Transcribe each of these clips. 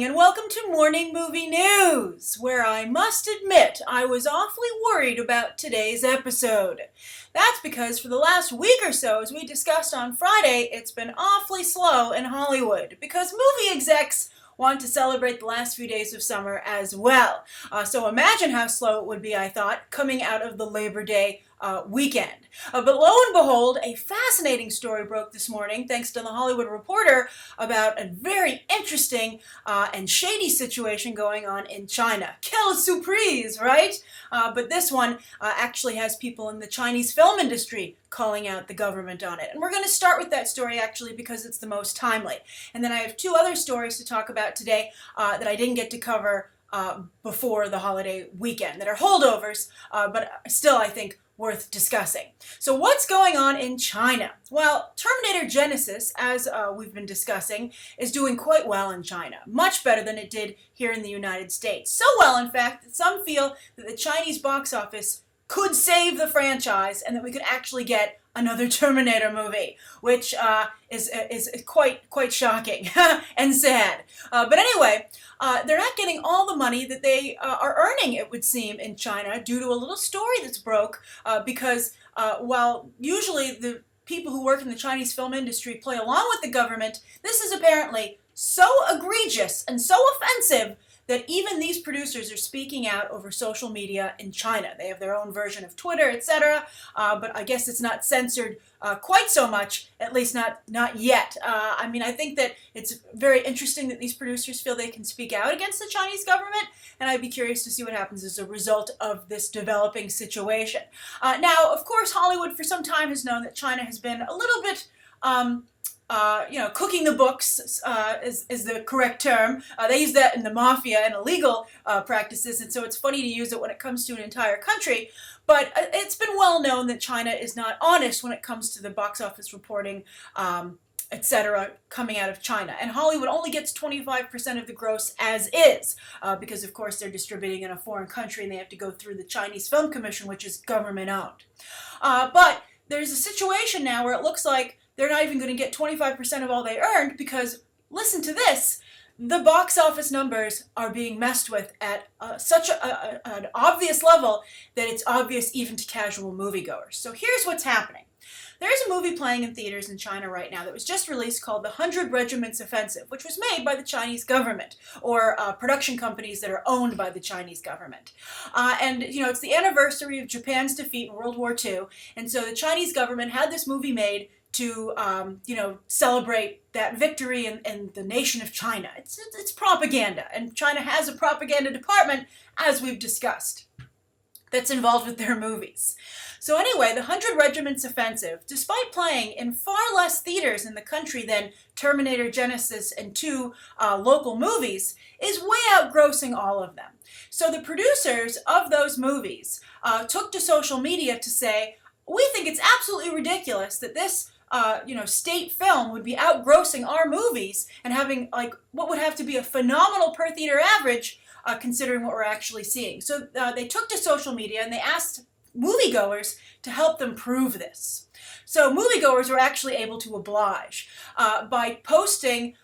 morning and welcome to Morning Movie News, where I must admit I was awfully worried about today's episode. That's because for the last week or so, as we discussed on Friday, it's been awfully slow in Hollywood because movie execs want to celebrate the last few days of summer as well. So imagine how slow it would be, I thought, coming out of the Labor Day weekend. But lo and behold, a fascinating story broke this morning, thanks to The Hollywood Reporter, about a very interesting and shady situation going on in China. Quelle surprise, right? But this one actually has people in the Chinese film industry calling out the government on it. And we're going to start with that story, actually, because it's the most timely. And then I have two other stories to talk about today that I didn't get to cover before the holiday weekend, that are holdovers, but still, I think, worth discussing. So what's going on in China? Well, Terminator Genisys, as we've been discussing, is doing quite well in China. Much better than it did here in the United States. So well, in fact, that some feel that the Chinese box office could save the franchise and that we could actually get another Terminator movie, which is quite shocking and sad. But anyway, they're not getting all the money that they are earning, it would seem, in China due to a little story that's broke because while usually the people who work in the Chinese film industry play along with the government, this is apparently so egregious and so offensive that even these producers are speaking out over social media in China. They have their own version of Twitter, etc., but I guess it's not censored quite so much, at least not yet. I mean, I think that it's very interesting that these producers feel they can speak out against the Chinese government, and I'd be curious to see what happens as a result of this developing situation. Now, of course, Hollywood for some time has known that China has been a little bit cooking the books is the correct term. They use that in the mafia and illegal practices, and so it's funny to use it when it comes to an entire country. But it's been well known that China is not honest when it comes to the box office reporting, etc., coming out of China. And Hollywood only gets 25% of the gross as is, because of course they're distributing in a foreign country and they have to go through the Chinese Film Commission, which is government owned. But there's a situation now where it looks like they're not even going to get 25% of all they earned because, listen to this, the box office numbers are being messed with at such an obvious level that it's obvious even to casual moviegoers. So here's what's happening. There's a movie playing in theaters in China right now that was just released called the 100 Regiments Offensive, which was made by the Chinese government, or production companies that are owned by the Chinese government. And, you know, it's the anniversary of Japan's defeat in World War II, and so the Chinese government had this movie made to, celebrate that victory and the nation of China. It's propaganda, and China has a propaganda department, as we've discussed, that's involved with their movies. So anyway, the 100 Regiments Offensive, despite playing in far less theaters in the country than Terminator Genisys and two local movies, is way outgrossing all of them. So the producers of those movies took to social media to say, we think it's absolutely ridiculous that this state film would be outgrossing our movies and having what would have to be a phenomenal per theater average considering what we're actually seeing. So they took to social media and they asked moviegoers to help them prove this. So moviegoers were actually able to oblige by posting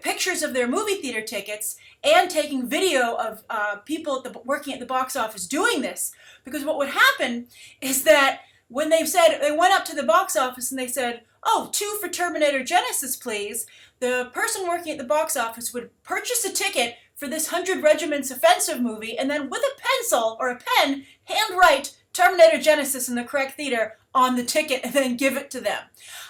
pictures of their movie theater tickets and taking video of people working at the box office doing this, because what would happen is that when they went up to the box office and they said, oh, 2 for Terminator Genisys, please, the person working at the box office would purchase a ticket for this 100 Regiments Offensive movie and then with a pencil or a pen, handwrite Terminator Genisys in the correct theater on the ticket and then give it to them.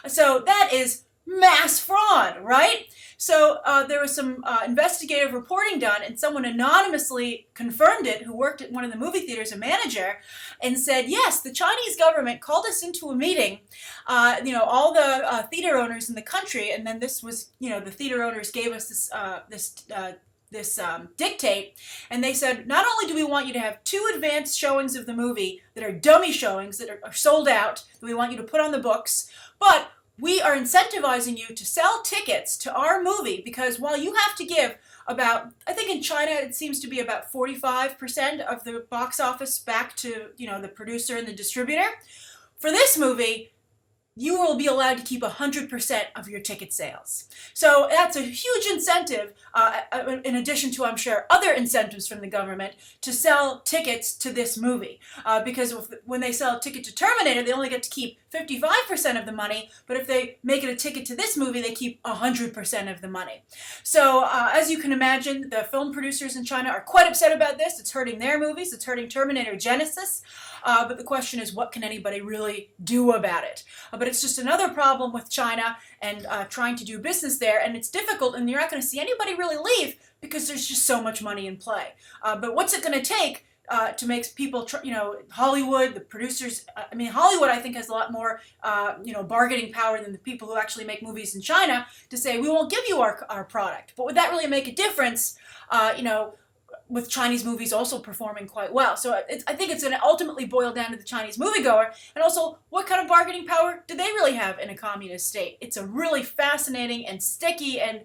So that is mass fraud, right? So there was some investigative reporting done, and someone anonymously confirmed it, who worked at one of the movie theaters, a manager, and said, yes, the Chinese government called us into a meeting, all the theater owners in the country, and then this was, the theater owners gave us this dictate, and they said, not only do we want you to have 2 advanced showings of the movie that are dummy showings that are sold out, that we want you to put on the books, but we are incentivizing you to sell tickets to our movie, because while you have to give about, I think in China it seems to be about 45% of the box office back to, the producer and the distributor, for this movie, you will be allowed to keep 100% of your ticket sales. So that's a huge incentive, in addition to, I'm sure, other incentives from the government to sell tickets to this movie. Because when they sell a ticket to Terminator, they only get to keep 55% of the money, but if they make it a ticket to this movie, they keep 100% of the money. So as you can imagine, the film producers in China are quite upset about this. It's hurting their movies. It's hurting Terminator Genisys. But the question is, what can anybody really do about it? But it's just another problem with China and trying to do business there, and it's difficult, and you're not going to see anybody really leave because there's just so much money in play. But what's it going to take to make people, Hollywood, the producers, Hollywood, I think, has a lot more, bargaining power than the people who actually make movies in China to say, we won't give you our product. But would that really make a difference, with Chinese movies also performing quite well? So I think it's going to ultimately boil down to the Chinese moviegoer, and also what kind of bargaining power do they really have in a communist state? It's a really fascinating and sticky and,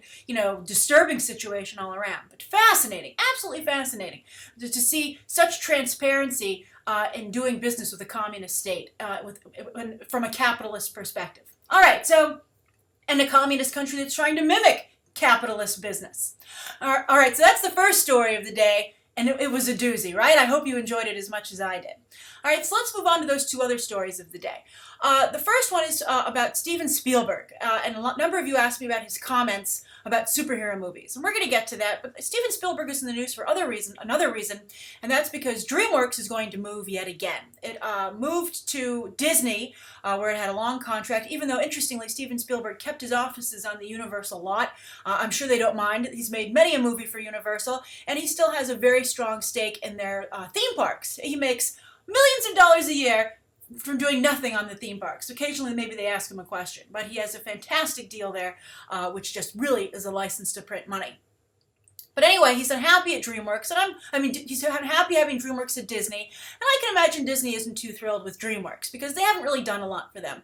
disturbing situation all around. But fascinating, absolutely fascinating, to see such transparency in doing business with a communist state from a capitalist perspective. All right, so, and a communist country that's trying to mimic capitalist business. All right, so that's the first story of the day, and it was a doozy, right? I hope you enjoyed it as much as I did. All right, so let's move on to those two other stories of the day. The first one is about Steven Spielberg, and a number of you asked me about his comments about superhero movies, and we're going to get to that, but Steven Spielberg is in the news for another reason, and that's because Dreamworks is going to move yet again. It moved to Disney, where it had a long contract, even though, interestingly, Steven Spielberg kept his offices on the Universal lot. I'm sure they don't mind. He's made many a movie for Universal, and he still has a very strong stake in their theme parks. He makes millions of dollars a year from doing nothing on the theme parks. Occasionally, maybe they ask him a question, but he has a fantastic deal there, which just really is a license to print money. But anyway, he's unhappy at Dreamworks, and he's unhappy having Dreamworks at Disney, and I can imagine Disney isn't too thrilled with Dreamworks because they haven't really done a lot for them.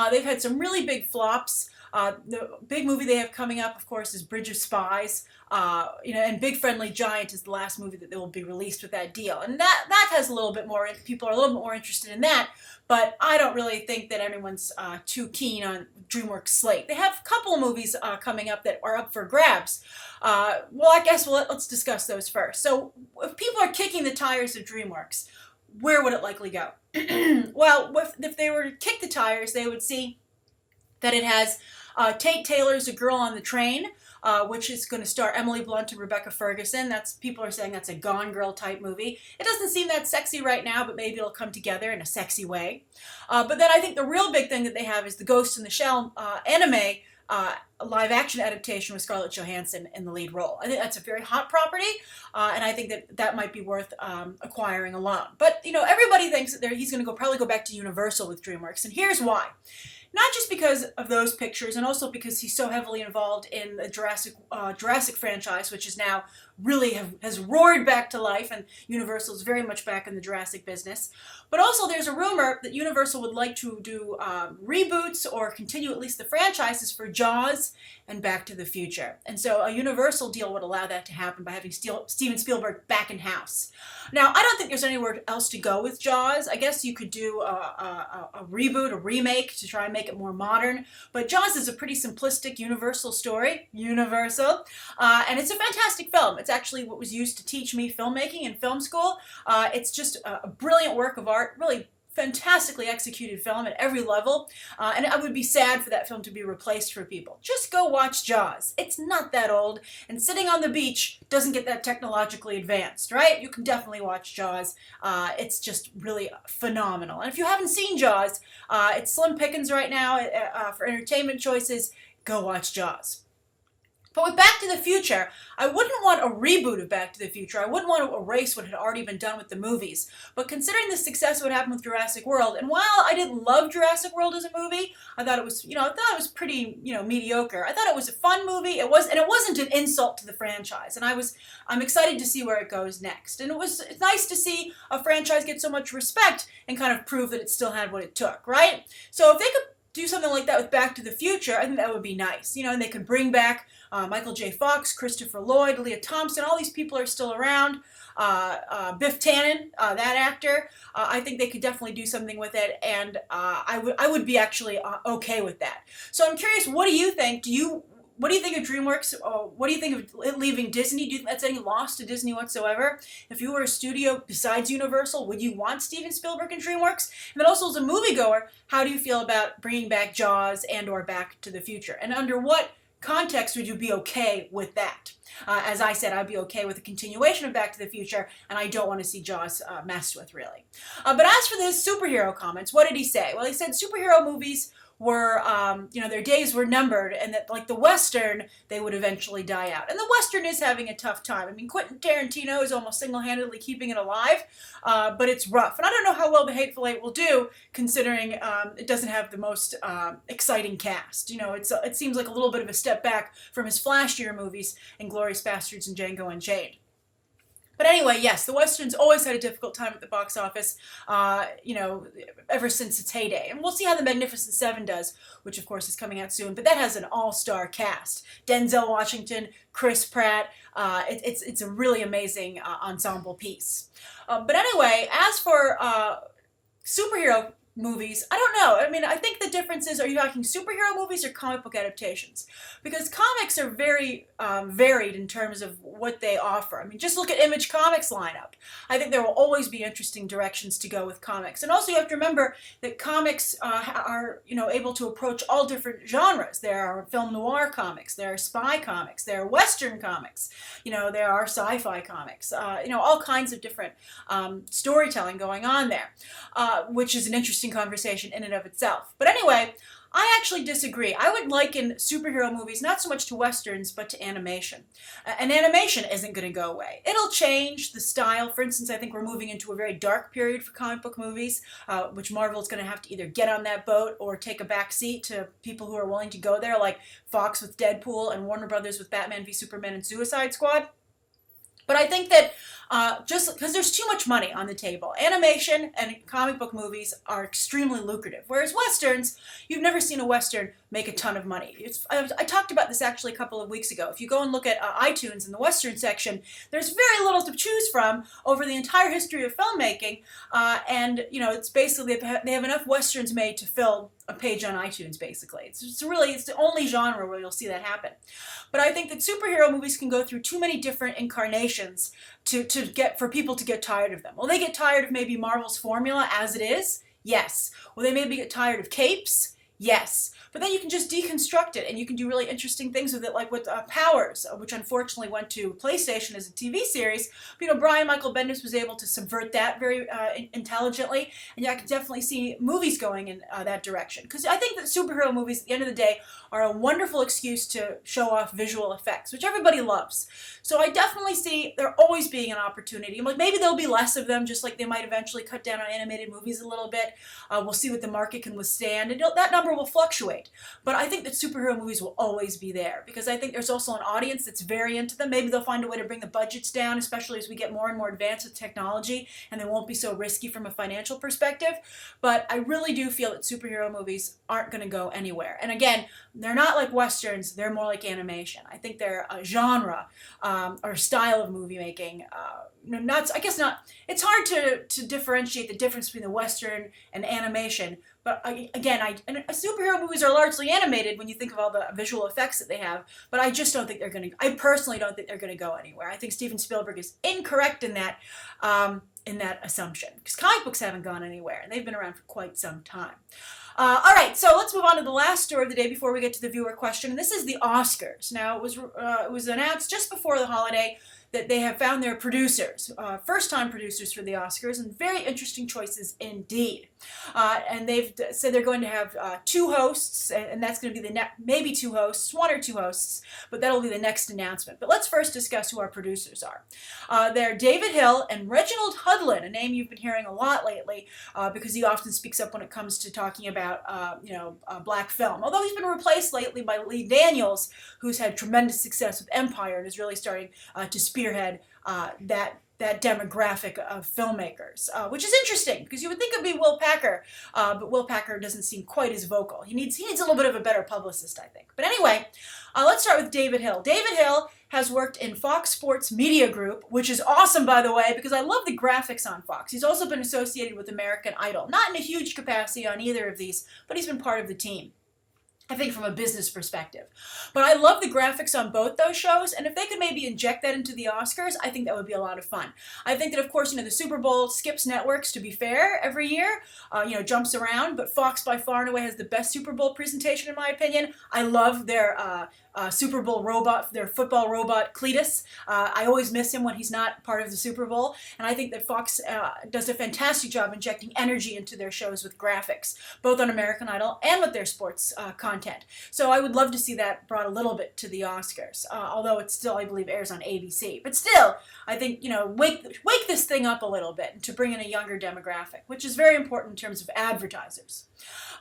They've had some really big flops. The big movie they have coming up, of course, is Bridge of Spies, and Big Friendly Giant is the last movie that will be released with that deal. And that has a little bit more, people are a little bit more interested in that, but I don't really think that anyone's too keen on DreamWorks' slate. They have a couple of movies coming up that are up for grabs. Let's discuss those first. So if people are kicking the tires of DreamWorks, where would it likely go? Well, if they were to kick the tires, they would see that it has Tate Taylor's A Girl on the Train, which is going to star Emily Blunt and Rebecca Ferguson. People are saying that's a Gone Girl type movie. It doesn't seem that sexy right now, but maybe it'll come together in a sexy way. But then I think the real big thing that they have is the Ghost in the Shell anime live action adaptation with Scarlett Johansson in the lead role. I think that's a very hot property, and I think that might be worth acquiring alone. But everybody thinks that he's going to probably go back to Universal with DreamWorks, and here's why. Not just because of those pictures, and also because he's so heavily involved in the Jurassic franchise, which is now really has roared back to life, and Universal's very much back in the Jurassic business. But also there's a rumor that Universal would like to do reboots or continue at least the franchises for Jaws and Back to the Future. And so a Universal deal would allow that to happen by having Steven Spielberg back in house. Now, I don't think there's anywhere else to go with Jaws. I guess you could do a reboot, a remake to try and make it more modern. But Jaws is a pretty simplistic Universal story, and it's a fantastic film. It's actually what was used to teach me filmmaking in film school. It's just a brilliant work of art, really fantastically executed film at every level, and I would be sad for that film to be replaced for people. Just go watch Jaws. It's not that old, and sitting on the beach doesn't get that technologically advanced, right? You can definitely watch Jaws. It's just really phenomenal. And if you haven't seen Jaws, it's slim pickings right now for entertainment choices. Go watch Jaws. But with Back to the Future, I wouldn't want a reboot of Back to the Future. I wouldn't want to erase what had already been done with the movies. But considering the success of what happened with Jurassic World, and while I didn't love Jurassic World as a movie, I thought it was, pretty, mediocre. I thought it was a fun movie. It wasn't an insult to the franchise, and I'm excited to see where it goes next. And it's nice to see a franchise get so much respect and kind of prove that it still had what it took, right? So if they could do something like that with Back to the Future, I think that would be nice. And they could bring back Michael J. Fox, Christopher Lloyd, Leah Thompson. All these people are still around. Biff Tannen, that actor. I think they could definitely do something with it, and I would be actually okay with that. So I'm curious, what do you think? What do you think of DreamWorks? What do you think of it leaving Disney? Do you think that's any loss to Disney whatsoever? If you were a studio besides Universal, would you want Steven Spielberg and DreamWorks? And then also as a moviegoer, how do you feel about bringing back Jaws and or Back to the Future? And under what context would you be okay with that? As I said, I'd be okay with a continuation of Back to the Future, and I don't want to see Jaws messed with, really. But as for the superhero comments, what did he say? Well, he said superhero movies were, their days were numbered, and that, like the Western, they would eventually die out. And the Western is having a tough time. I mean, Quentin Tarantino is almost single-handedly keeping it alive, but it's rough. And I don't know how well The Hateful Eight will do, considering it doesn't have the most exciting cast. It seems like a little bit of a step back from his flashier movies, Inglourious Basterds and Django Unchained. But anyway, yes, the Western's always had a difficult time at the box office, ever since its heyday. And we'll see how The Magnificent Seven does, which of course is coming out soon. But that has an all-star cast. Denzel Washington, Chris Pratt. It's a really amazing ensemble piece. But anyway, as for superhero movies, I don't know. I mean, I think the difference is, are you talking superhero movies or comic book adaptations? Because comics are very varied in terms of what they offer. I mean, just look at Image Comics lineup. I think there will always be interesting directions to go with comics. And also you have to remember that comics are, able to approach all different genres. There are film noir comics, there are spy comics, there are Western comics, there are sci-fi comics, all kinds of different storytelling going on there, which is an interesting conversation in and of itself. But anyway, I actually disagree. I would liken superhero movies not so much to Westerns, but to animation. And animation isn't going to go away. It'll change the style. For instance, I think we're moving into a very dark period for comic book movies, which Marvel's going to have to either get on that boat or take a back seat to people who are willing to go there, like Fox with Deadpool and Warner Brothers with Batman v Superman and Suicide Squad. But I think that just because there's too much money on the table, animation and comic book movies are extremely lucrative. Whereas Westerns, you've never seen a Western make a ton of money. I talked about this actually a couple of weeks ago. If you go and look at iTunes in the Western section, there's very little to choose from over the entire history of filmmaking. It's basically, they have enough Westerns made to fill a page on iTunes, basically. It's the only genre where you'll see that happen. But I think that superhero movies can go through too many different incarnations for people to get tired of them. Will they get tired of maybe Marvel's formula as it is? Yes. Will they maybe get tired of capes? Yes. But then you can just deconstruct it, and you can do really interesting things with it, like with Powers, which unfortunately went to PlayStation as a TV series. But, Brian Michael Bendis was able to subvert that very intelligently, and I can definitely see movies going in that direction. Because I think that superhero movies, at the end of the day, are a wonderful excuse to show off visual effects, which everybody loves. So I definitely see there always being an opportunity. Like maybe there'll be less of them, just like they might eventually cut down on animated movies a little bit. We'll see what the market can withstand, and that number will fluctuate. But I think that superhero movies will always be there, because I think there's also an audience that's very into them. Maybe they'll find a way to bring the budgets down, especially as we get more and more advanced with technology, and they won't be so risky from a financial perspective. But I really do feel that superhero movies aren't going to go anywhere. And again, they're not like Westerns, they're more like animation. I think they're a genre or style of movie making. It's hard to differentiate the difference between the Western and animation. But superhero movies are largely animated when you think of all the visual effects that they have. But I just don't think I personally don't think they're going to go anywhere. I think Steven Spielberg is incorrect in that assumption. Because comic books haven't gone anywhere, and they've been around for quite some time. All right, so let's move on to the last story of the day before we get to the viewer question. And this is the Oscars. Now, it was announced just before the holiday that they have found their producers, first-time producers for the Oscars, and very interesting choices indeed. And they've said they're going to have two hosts, and that's going to be maybe two hosts, one or two hosts, but that'll be the next announcement. But let's first discuss who our producers are. They're David Hill and Reginald Hudlin, a name you've been hearing a lot lately, because he often speaks up when it comes to talking about, black film. Although he's been replaced lately by Lee Daniels, who's had tremendous success with Empire and is really starting to spearhead that that demographic of filmmakers, which is interesting because you would think it'd be Will Packer, but Will Packer doesn't seem quite as vocal. He needs a little bit of a better publicist, I think. But anyway, let's start with David Hill. David Hill has worked in Fox Sports Media Group, which is awesome, by the way, because I love the graphics on Fox. He's also been associated with American Idol, not in a huge capacity on either of these, but he's been part of the team, I think, from a business perspective. But I love the graphics on both those shows, and if they could maybe inject that into the Oscars, I think that would be a lot of fun. I think that, of course, the Super Bowl skips networks, to be fair, every year, jumps around, but Fox by far and away has the best Super Bowl presentation, in my opinion. I love their Super Bowl robot, their football robot, Cletus. I always miss him when he's not part of the Super Bowl, and I think that Fox does a fantastic job injecting energy into their shows with graphics, both on American Idol and with their sports content. So I would love to see that brought a little bit to the Oscars, although it still, I believe, airs on ABC. But still, I think, wake this thing up a little bit to bring in a younger demographic, which is very important in terms of advertisers,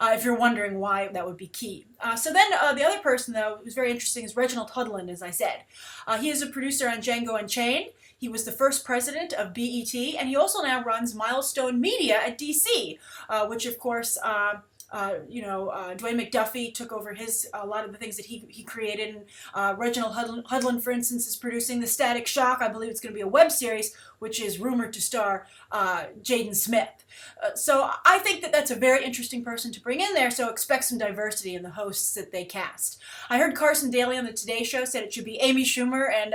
if you're wondering why that would be key. So then the other person, though, who's very interesting is Reginald Hudlin, as I said. He is a producer on Django Unchained. He was the first president of BET, and he also now runs Milestone Media at DC, which, of course, Dwayne McDuffie took over a lot of the things that he created. And Reginald Hudlin, for instance, is producing The Static Shock. I believe it's going to be a web series, which is rumored to star Jaden Smith. So I think that that's a very interesting person to bring in there, so expect some diversity in the hosts that they cast. I heard Carson Daly on the Today Show said it should be Amy Schumer and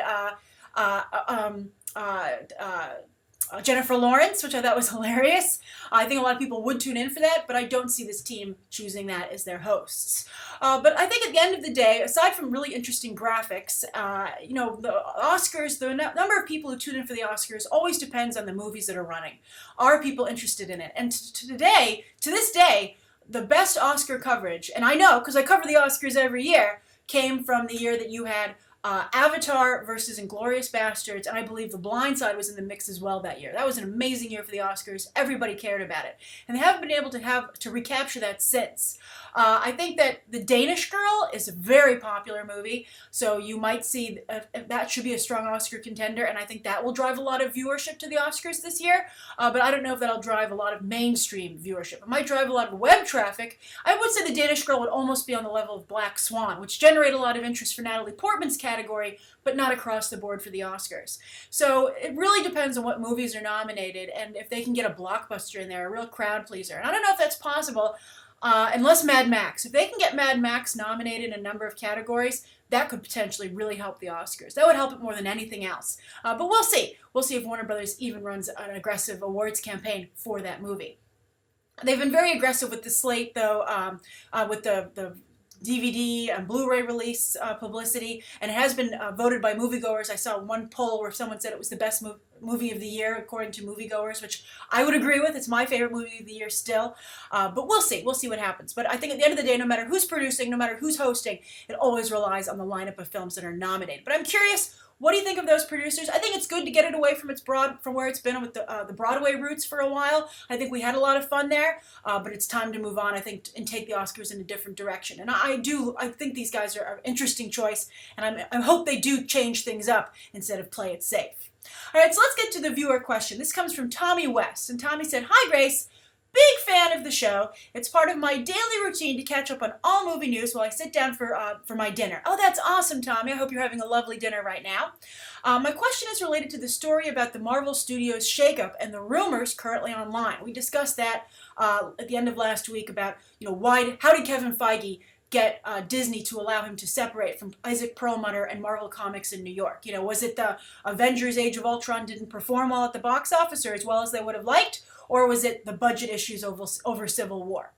Jennifer Lawrence, which I thought was hilarious. I think a lot of people would tune in for that, but I don't see this team choosing that as their hosts. But I think at the end of the day, aside from really interesting graphics, the Oscars, the number of people who tune in for the Oscars always depends on the movies that are running. Are people interested in it? And to this day, the best Oscar coverage, and I know because I cover the Oscars every year, came from the year that you had Avatar versus Inglourious Bastards, and I believe The Blind Side was in the mix as well that year. That was an amazing year for the Oscars. Everybody cared about it. And they haven't been able to recapture that since. I think that The Danish Girl is a very popular movie, so you might see that should be a strong Oscar contender, and I think that will drive a lot of viewership to the Oscars this year, but I don't know if that'll drive a lot of mainstream viewership. It might drive a lot of web traffic. I would say The Danish Girl would almost be on the level of Black Swan, which generated a lot of interest for Natalie Portman's category, but not across the board for the Oscars. So it really depends on what movies are nominated and if they can get a blockbuster in there, a real crowd pleaser. And I don't know if that's possible unless Mad Max. If they can get Mad Max nominated in a number of categories, that could potentially really help the Oscars. That would help it more than anything else. But we'll see. We'll see if Warner Brothers even runs an aggressive awards campaign for that movie. They've been very aggressive with the slate, though, with the DVD and Blu-ray release publicity, and it has been voted by moviegoers. I saw one poll where someone said it was the best movie of the year, according to moviegoers, which I would agree with. It's my favorite movie of the year still, but we'll see. We'll see what happens. But I think at the end of the day, no matter who's producing, no matter who's hosting, it always relies on the lineup of films that are nominated. But I'm curious, what do you think of those producers? I think it's good to get it away from where it's been with the Broadway roots for a while. I think we had a lot of fun there, but it's time to move on, I think, and take the Oscars in a different direction. And I think these guys are an interesting choice, and I hope they do change things up instead of play it safe. All right, so let's get to the viewer question. This comes from Tommy West, and Tommy said, "Hi, Grace. Big fan of the show. It's part of my daily routine to catch up on all movie news while I sit down for my dinner." Oh, that's awesome, Tommy. I hope you're having a lovely dinner right now. My question is related to the story about the Marvel Studios shakeup and the rumors currently online. We discussed that at the end of last week about, how did Kevin Feige get Disney to allow him to separate from Isaac Perlmutter and Marvel Comics in New York? Was it the Avengers Age of Ultron didn't perform well at the box office or as well as they would have liked? Or was it the budget issues over Civil War?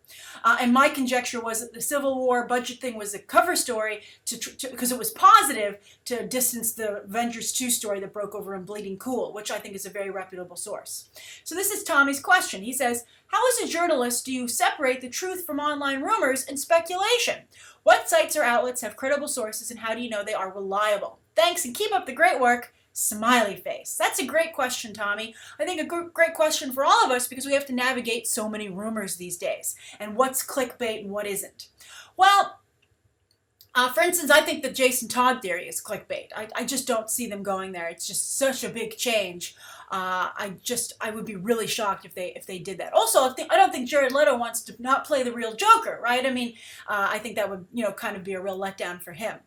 And my conjecture was that the Civil War budget thing was a cover story because it was positive to distance the Avengers 2 story that broke over in Bleeding Cool, which I think is a very reputable source. So this is Tommy's question. He says, "How as a journalist do you separate the truth from online rumors and speculation? What sites or outlets have credible sources and how do you know they are reliable? Thanks and keep up the great work. Smiley face." That's a great question, Tommy. I think a great question for all of us because we have to navigate so many rumors these days and what's clickbait and what isn't. Well, For instance, I think the Jason Todd theory is clickbait. I just don't see them going there. It's just such a big change. I would be really shocked if they did that. Also, I don't think Jared Leto wants to not play the real Joker, right? I mean, I think that would kind of be a real letdown for him.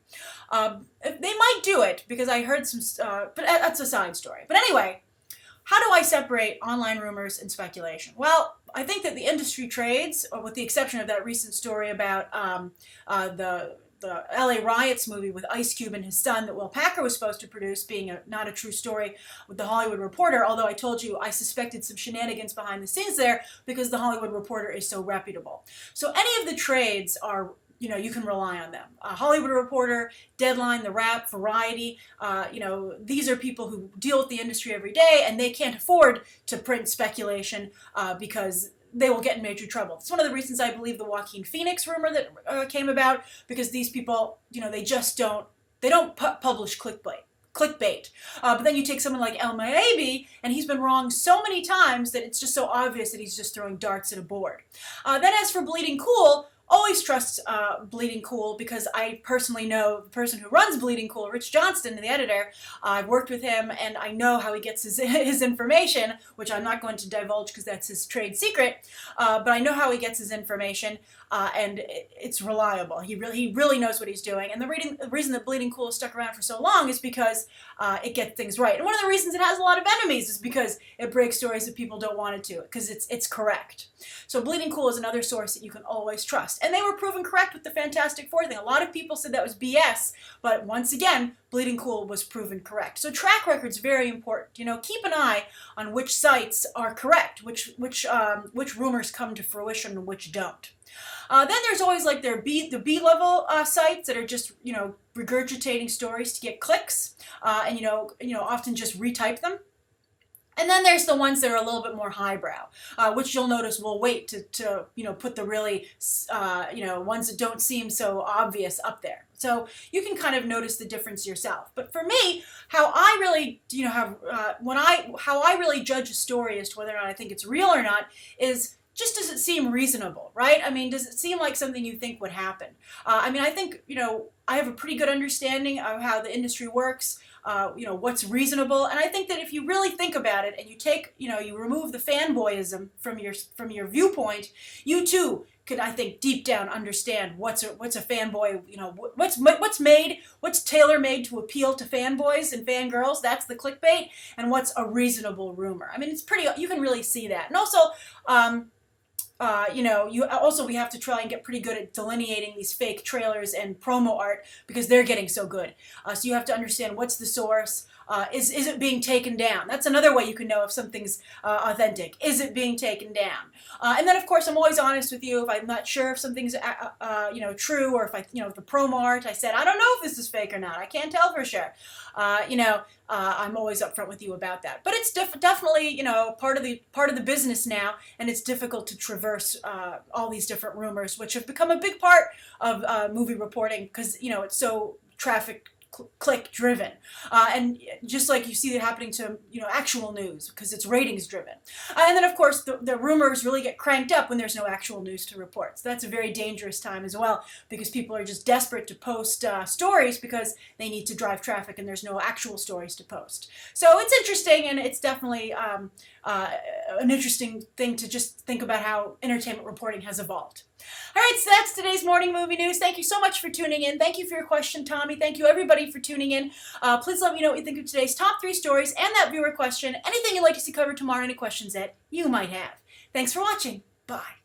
They might do it because I heard some, but that's a side story. But anyway, how do I separate online rumors and speculation? Well, I think that the industry trades, with the exception of that recent story about the LA Riots movie with Ice Cube and his son that Will Packer was supposed to produce being not a true story with The Hollywood Reporter, although I told you I suspected some shenanigans behind the scenes there because The Hollywood Reporter is so reputable. So any of the trades are, you can rely on them. Hollywood Reporter, Deadline, The Wrap, Variety, these are people who deal with the industry every day, and they can't afford to print speculation because they will get in major trouble. It's one of the reasons I believe the Joaquin Phoenix rumor that came about, because these people, they just don't publish clickbait. But then you take someone like El Maebi, and he's been wrong so many times that it's just so obvious that he's just throwing darts at a board. Then as for Bleeding Cool, always trust Bleeding Cool because I personally know the person who runs Bleeding Cool, Rich Johnston, the editor. I've worked with him and I know how he gets his information, which I'm not going to divulge because that's his trade secret, but I know how he gets his information and it's reliable. He really knows what he's doing. And the reason that Bleeding Cool has stuck around for so long is because it gets things right. And one of the reasons it has a lot of enemies is because it breaks stories that people don't want it to, because it's correct. So Bleeding Cool is another source that you can always trust. And they were proven correct with the Fantastic Four thing. A lot of people said that was BS, but once again, Bleeding Cool was proven correct. So track record's very important. Keep an eye on which sites are correct, which rumors come to fruition and which don't. Then there's always like the B-level sites that are just regurgitating stories to get clicks, and often just retype them. And then there's the ones that are a little bit more highbrow, which you'll notice will wait to put the really ones that don't seem so obvious up there. So you can kind of notice the difference yourself. But for me, how I really how I really judge a story as to whether or not I think it's real or not is, just does it seem reasonable, right? I mean, does it seem like something you think would happen? I think, I have a pretty good understanding of how the industry works, what's reasonable. And I think that if you really think about it and you take, you remove the fanboyism from your viewpoint, you too could, I think, deep down understand what's a fanboy, what's tailor-made to appeal to fanboys and fangirls, that's the clickbait, and what's a reasonable rumor. I mean, it's pretty, you can really see that. And also, we have to try and get pretty good at delineating these fake trailers and promo art because they're getting so good. So you have to understand what's the source. Is it being taken down? That's another way you can know if something's authentic. Is it being taken down? And then, of course, I'm always honest with you. If I'm not sure if something's true, or if if the promo art, I said, I don't know if this is fake or not. I can't tell for sure. I'm always upfront with you about that. But it's definitely part of the business now, and it's difficult to traverse all these different rumors, which have become a big part of movie reporting because it's so click driven, and just like you see it happening to actual news because it's ratings driven, and then of course the rumors really get cranked up when there's no actual news to report. So that's a very dangerous time as well because people are just desperate to post stories because they need to drive traffic and there's no actual stories to post. So it's interesting, and it's definitely an interesting thing to just think about how entertainment reporting has evolved. All right, so that's today's morning movie news. Thank you so much for tuning in. Thank you for your question, Tommy. Thank you, everybody, for tuning in. Please let me know what you think of today's top 3 stories and that viewer question. Anything you'd like to see covered tomorrow, any questions that you might have. Thanks for watching. Bye.